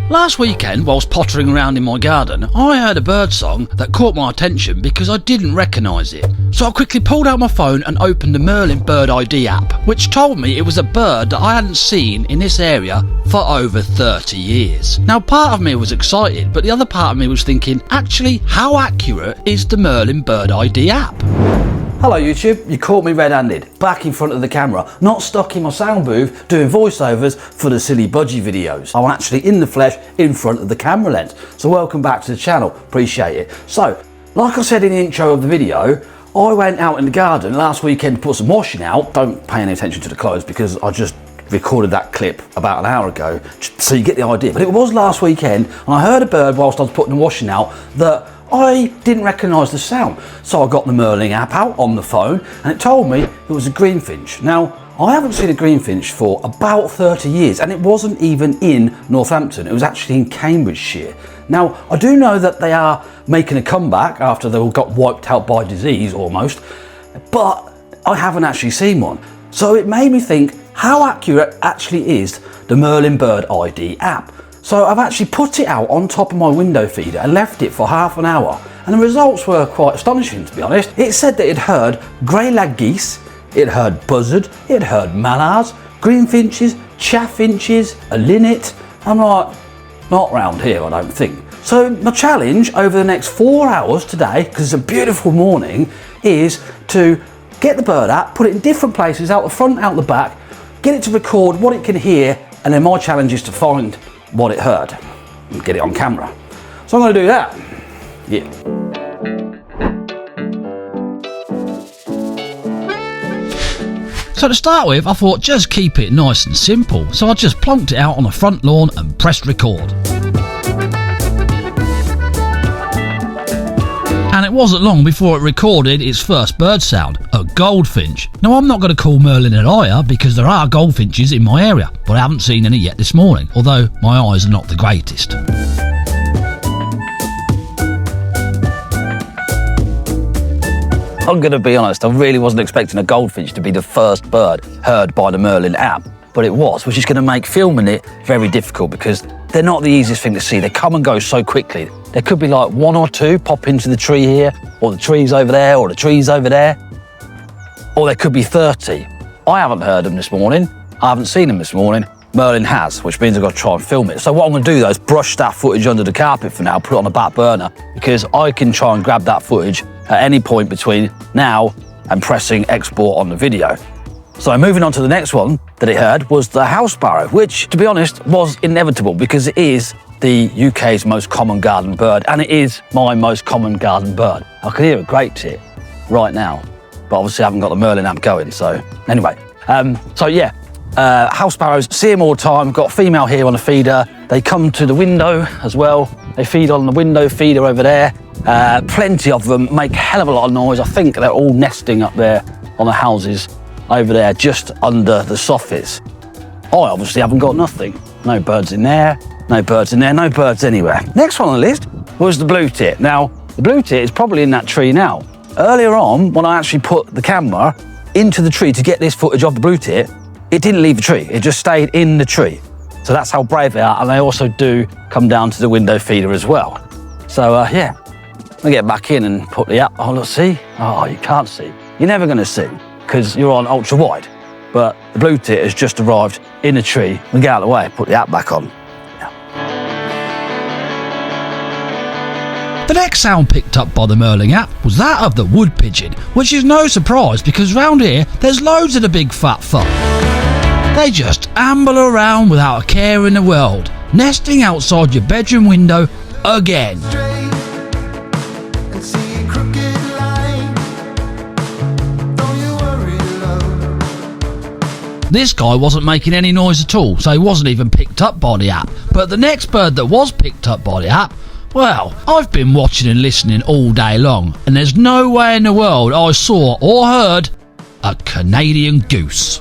Last weekend, whilst pottering around in my garden, I heard a bird song that caught my attention because I didn't recognise it. So I quickly pulled out my phone and opened the Merlin Bird ID app, which told me it was a bird that I hadn't seen in this area for over 30 years. Now, part of me was excited, but the other part of me was thinking, actually, how accurate is the Merlin Bird ID app? Hello YouTube, you caught me red-handed, back in front of the camera, not stuck in my sound booth doing voiceovers for the silly budgie videos. I'm actually in the flesh in front of the camera lens. So welcome back to the channel, appreciate it. So, like I said in the intro of the video, I went out in the garden last weekend to put some washing out. Don't pay any attention to the clothes because I just recorded that clip about an hour ago, so you get the idea. But it was last weekend and I heard a bird whilst I was putting the washing out that I didn't recognise the sound. So I got the Merlin app out on the phone and it told me it was a greenfinch. Now, I haven't seen a greenfinch for about 30 years and it wasn't even in Northampton, it was actually in Cambridgeshire. Now, I do know that they are making a comeback after they all got wiped out by disease almost, but I haven't actually seen one. So it made me think, how accurate actually is the Merlin Bird ID app? So I've actually put it out on top of my window feeder and left it for half an hour. And the results were quite astonishing, to be honest. It said that it heard grey-lag geese, it heard buzzard, it heard mallards, greenfinches, chaffinches, a linnet. I'm like, not round here, I don't think. So my challenge over the next 4 hours today, because it's a beautiful morning, is to get the bird app, put it in different places, out the front, out the back, get it to record what it can hear, and then my challenge is to find what it heard and get it on camera. So I'm going to do that. Yeah. So to start with, I thought just keep it nice and simple. So I just plonked it out on the front lawn and pressed record. And it wasn't long before it recorded its first bird sound, a goldfinch. Now, I'm not going to call Merlin a liar because there are goldfinches in my area, but I haven't seen any yet this morning, although my eyes are not the greatest. I'm going to be honest, I really wasn't expecting a goldfinch to be the first bird heard by the Merlin app, but it was, which is going to make filming it very difficult because they're not the easiest thing to see. They come and go so quickly. There could be like one or two pop into the tree here, or the tree's over there, or the tree's over there. Or there could be 30. I haven't heard them this morning. I haven't seen them this morning. Merlin has, which means I've got to try and film it. So what I'm going to do though is brush that footage under the carpet for now, put it on the back burner, because I can try and grab that footage at any point between now and pressing export on the video. So moving on to the next one that it heard was the house sparrow, which, to be honest, was inevitable because it is the UK's most common garden bird, and it is my most common garden bird. I can hear a great tit right now, but obviously I haven't got the Merlin app going, so anyway. House sparrows, see them all the time. Got a female here on a feeder. They come to the window as well. They feed on the window feeder over there. Plenty of them, make a hell of a lot of noise. I think they're all nesting up there on the houses over there, just under the soffits. I obviously haven't got nothing. No birds in there, no birds in there, no birds anywhere. Next one on the list was the blue tit. Now, the blue tit is probably in that tree now. Earlier on, when I actually put the camera into the tree to get this footage of the blue tit, it didn't leave the tree, it just stayed in the tree. So that's how brave they are, and they also do come down to the window feeder as well. So yeah, I'll get back in and put the app, oh, let's see. Oh, you can't see. You're never gonna see, because you're on ultra wide. But the blue tit has just arrived in the tree. We get out of the way, put the app back on. The next sound picked up by the Merlin app was that of the wood pigeon, which is no surprise because round here there's loads of the big fat fuck. They just amble around without a care in the world, nesting outside your bedroom window again. This guy wasn't making any noise at all, so he wasn't even picked up by the app. But the next bird that was picked up by the app, well, I've been watching and listening all day long, and there's no way in the world I saw or heard a Canadian goose.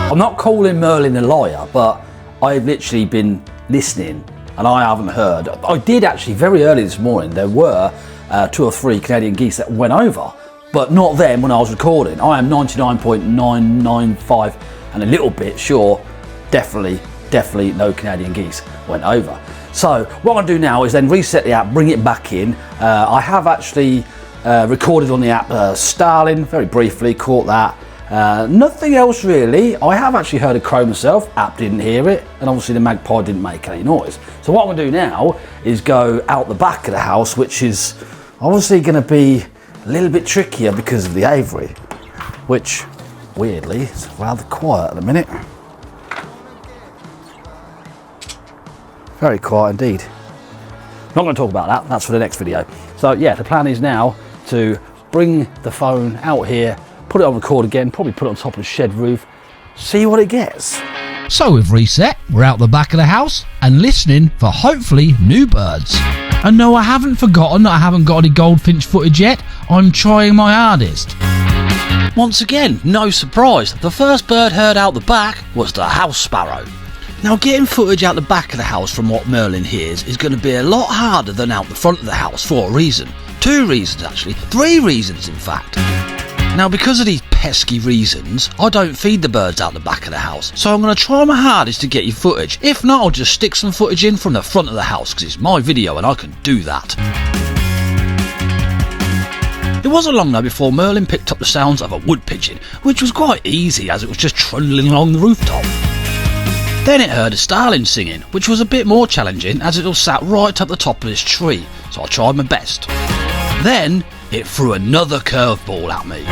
I'm not calling Merlin a liar, but I've literally been listening and I haven't heard. I did actually very early this morning, there were 2 or 3 Canadian geese that went over, but not them when I was recording. I am 99.995 and a little bit, sure, definitely no Canadian geese went over. So what I'm gonna do now is then reset the app, bring it back in. I have actually recorded on the app starling, very briefly, caught that. Nothing else really. I have actually heard a crow myself, app didn't hear it, and obviously the magpie didn't make any noise. So what I'm gonna do now is go out the back of the house, which is obviously gonna be a little bit trickier because of the aviary, which weirdly is rather quiet at the minute. Very quiet indeed. Not going to talk about that, that's for the next video. So yeah, the plan is now to bring the phone out here, put it on record again, probably put it on top of the shed roof, see what it gets. So we've reset, we're out the back of the house and listening for hopefully new birds. And no, I haven't forgotten that I haven't got any goldfinch footage yet. I'm trying my hardest. Once again, no surprise, the first bird heard out the back was the house sparrow. Now getting footage out the back of the house from what Merlin hears is going to be a lot harder than out the front of the house for a reason. 2 reasons actually, 3 reasons in fact. Now because of these pesky reasons, I don't feed the birds out the back of the house, so I'm going to try my hardest to get you footage. If not, I'll just stick some footage in from the front of the house because it's my video and I can do that. It wasn't long though before Merlin picked up the sounds of a wood pigeon, which was quite easy as it was just trundling along the rooftop. Then it heard a starling singing, which was a bit more challenging as it was sat right up the top of this tree, so I tried my best. Then it threw another curveball at me.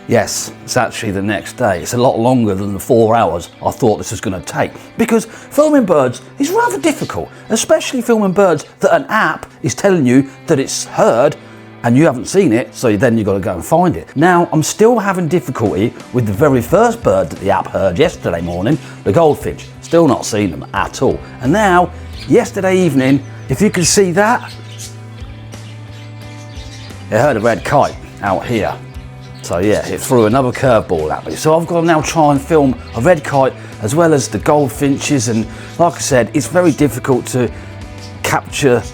Yes, it's actually the next day. It's a lot longer than the 4 hours I thought this was going to take, because filming birds is rather difficult, especially filming birds that an app is telling you that it's heard and you haven't seen it, so then you've got to go and find it. Now, I'm still having difficulty with the very first bird that the app heard yesterday morning, the goldfinch. Still not seen them at all. And now, yesterday evening, if you can see that, it heard a red kite out here. So yeah, it threw another curveball at me. So I've got to now try and film a red kite as well as the goldfinches, and like I said, it's very difficult to capture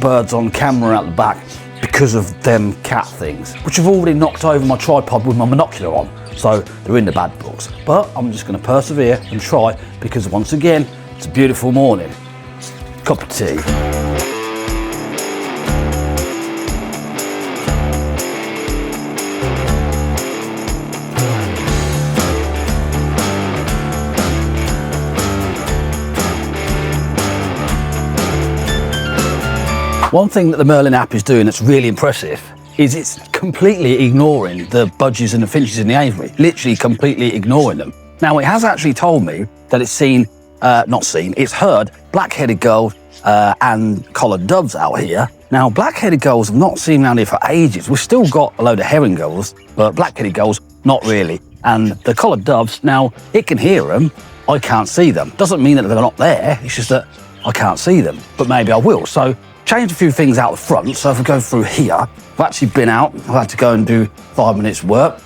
birds on camera out the back because of them cat things, which have already knocked over my tripod with my binocular on, so they're in the bad books. But I'm just going to persevere and try, because once again, it's a beautiful morning. Cup of tea. One thing that the Merlin app is doing that's really impressive is it's completely ignoring the budgies and the finches in the aviary, literally completely ignoring them. Now, it has actually told me that it's it's heard black-headed gulls and collared doves out here. Now, black-headed gulls have not seen around here for ages. We've still got a load of herring gulls, but black-headed gulls, not really. And the collared doves, now, it can hear them, I can't see them. Doesn't mean that they're not there, it's just that I can't see them, but maybe I will. So, changed a few things out the front, so if I go through here, I've actually been out, I've had to go and do 5 minutes work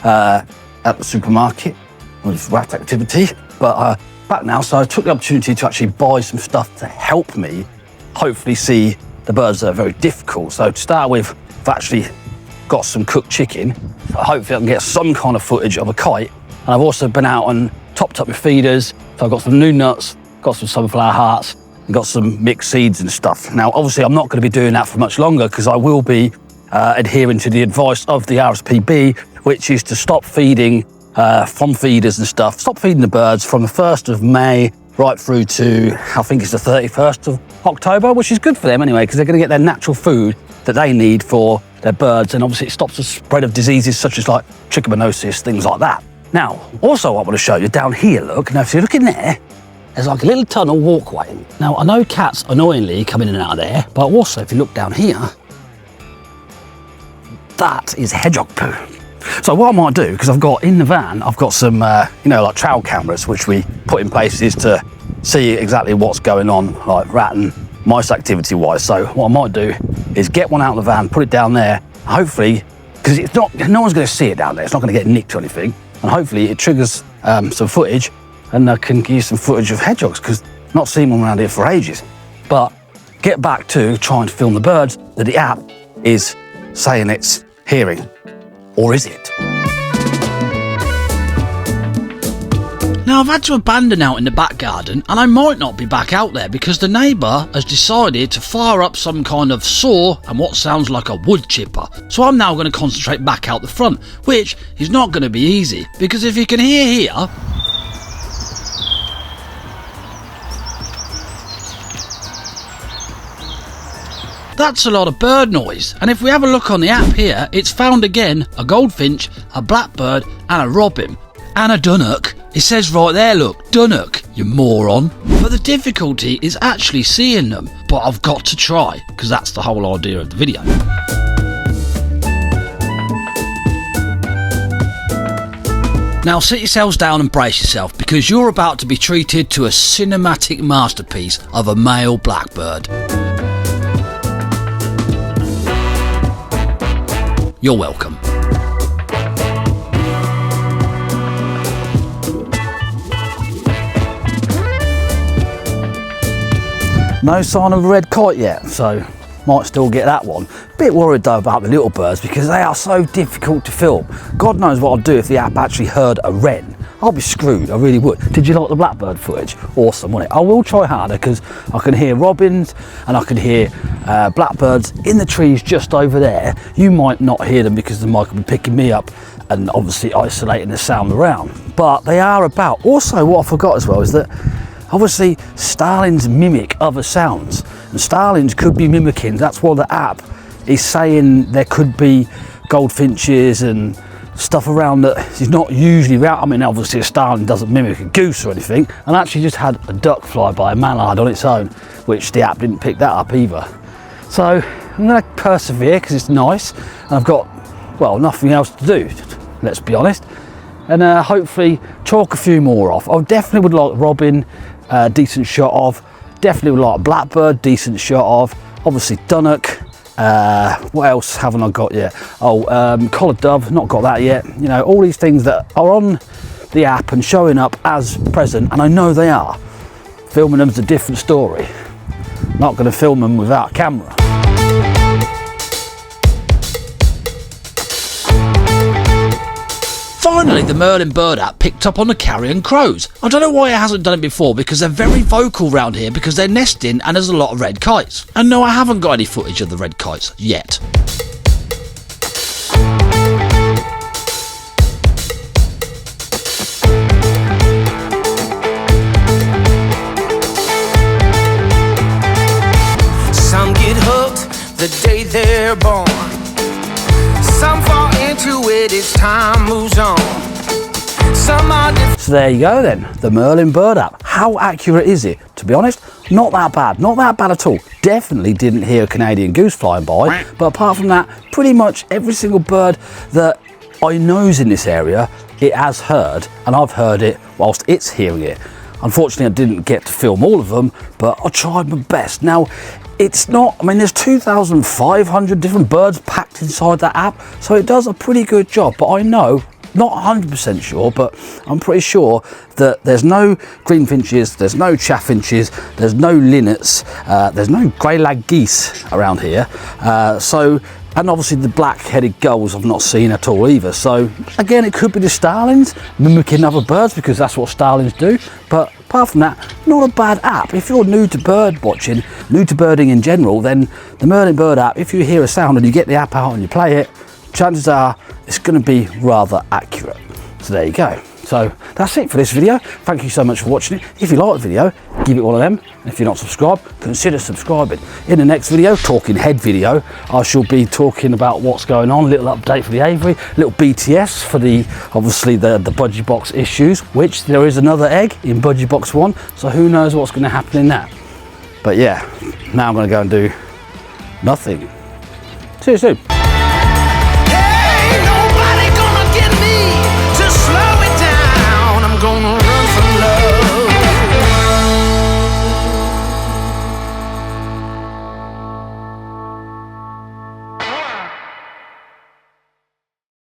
at the supermarket with rat activity, but back now, so I took the opportunity to actually buy some stuff to help me hopefully see the birds that are very difficult. So to start with, I've actually got some cooked chicken, so hopefully I can get some kind of footage of a kite, and I've also been out and topped up my feeders, so I've got some new nuts, got some sunflower hearts, got some mixed seeds and stuff. Now, obviously, I'm not going to be doing that for much longer because I will be adhering to the advice of the RSPB, which is to stop feeding from feeders and stuff. Stop feeding the birds from the 1st of May right through to, I think it's the 31st of October, which is good for them anyway, because they're going to get their natural food that they need for their birds. And obviously, it stops the spread of diseases such as like trichomoniasis, things like that. Now, also, I want to show you down here, look. Now, if you look in there, there's like a little tunnel walkway. Now, I know cats annoyingly come in and out of there, but also if you look down here, that is hedgehog poo. So what I might do, because I've got in the van, I've got some, like trail cameras, which we put in places to see exactly what's going on, like rat and mice activity wise. So what I might do is get one out of the van, put it down there, hopefully, because it's not, no one's going to see it down there. It's not going to get nicked or anything. And hopefully it triggers some footage, and I can give you some footage of hedgehogs, because I've not seen them around here for ages. But get back to trying to film the birds that the app is saying it's hearing. Or is it? Now I've had to abandon out in the back garden, and I might not be back out there because the neighbour has decided to fire up some kind of saw and what sounds like a wood chipper. So I'm now going to concentrate back out the front, which is not going to be easy because if you can hear here, that's a lot of bird noise. And if we have a look on the app here, it's found again a goldfinch, a blackbird and a robin. And a dunnock. It says right there, look, dunnock, you moron. But the difficulty is actually seeing them. But I've got to try, because that's the whole idea of the video. Now sit yourselves down and brace yourself, because you're about to be treated to a cinematic masterpiece of a male blackbird. You're welcome. No sign of a red kite yet, so might still get that one. Bit worried though about the little birds because they are so difficult to film. God knows what I'd do if the app actually heard a wren. I'll be screwed, I really would. Did you like the blackbird footage? Awesome, wasn't it? I will try harder because I can hear robins and I can hear blackbirds in the trees just over there. You might not hear them because the mic will be picking me up and obviously isolating the sound around. But they are about. Also, what I forgot as well is that obviously starlings mimic other sounds and starlings could be mimicking. That's what the app is saying. There could be goldfinches and stuff around that is not usually around. I mean, obviously a starling doesn't mimic a goose or anything, and I actually just had a duck fly by, a mallard on its own, which the app didn't pick that up either. So I'm going to persevere because it's nice and I've got, well, nothing else to do, let's be honest, and hopefully chalk a few more off. I definitely would like robin, decent shot of. Definitely would like blackbird, decent shot of. Obviously dunnock. What else haven't I got yet? Oh, collared dove, not got that yet. You know, all these things that are on the app and showing up as present, and I know they are. Filming them is a different story. Not going to film them without a camera. Finally, the Merlin bird app picked up on the carrion crows. I don't know why it hasn't done it before, because they're very vocal round here because they're nesting and there's a lot of red kites. And no, I haven't got any footage of the red kites yet. Some get hooked the day they're born. Some fall into it as time moves on. So there you go then, the Merlin bird app. How accurate is it? To be honest, not that bad, not that bad at all. Definitely didn't hear a Canadian goose flying by, but apart from that, pretty much every single bird that I know's in this area, it has heard, and I've heard it whilst it's hearing it. Unfortunately, I didn't get to film all of them, but I tried my best. Now, it's not, I mean, there's 2,500 different birds packed inside that app, so it does a pretty good job, but I know, not 100% sure, but I'm pretty sure that there's no greenfinches, there's no chaffinches, there's no linnets, there's no grey-lag geese around here. And obviously the black-headed gulls I've not seen at all either. So again, it could be the starlings mimicking other birds because that's what starlings do. But apart from that, not a bad app. If you're new to bird watching, new to birding in general, then the Merlin bird app, if you hear a sound and you get the app out and you play it, chances are it's going to be rather accurate. So there you go. So that's it for this video. Thank you so much for watching it. If you like the video, give it one of them. And if you're not subscribed, consider subscribing. In the next video, talking head video, I shall be talking about what's going on, a little update for the aviary, a little BTS for the, obviously the budgie box issues, which there is another egg in budgie box 1. So who knows what's going to happen in that. But yeah, now I'm going to go and do nothing. See you soon.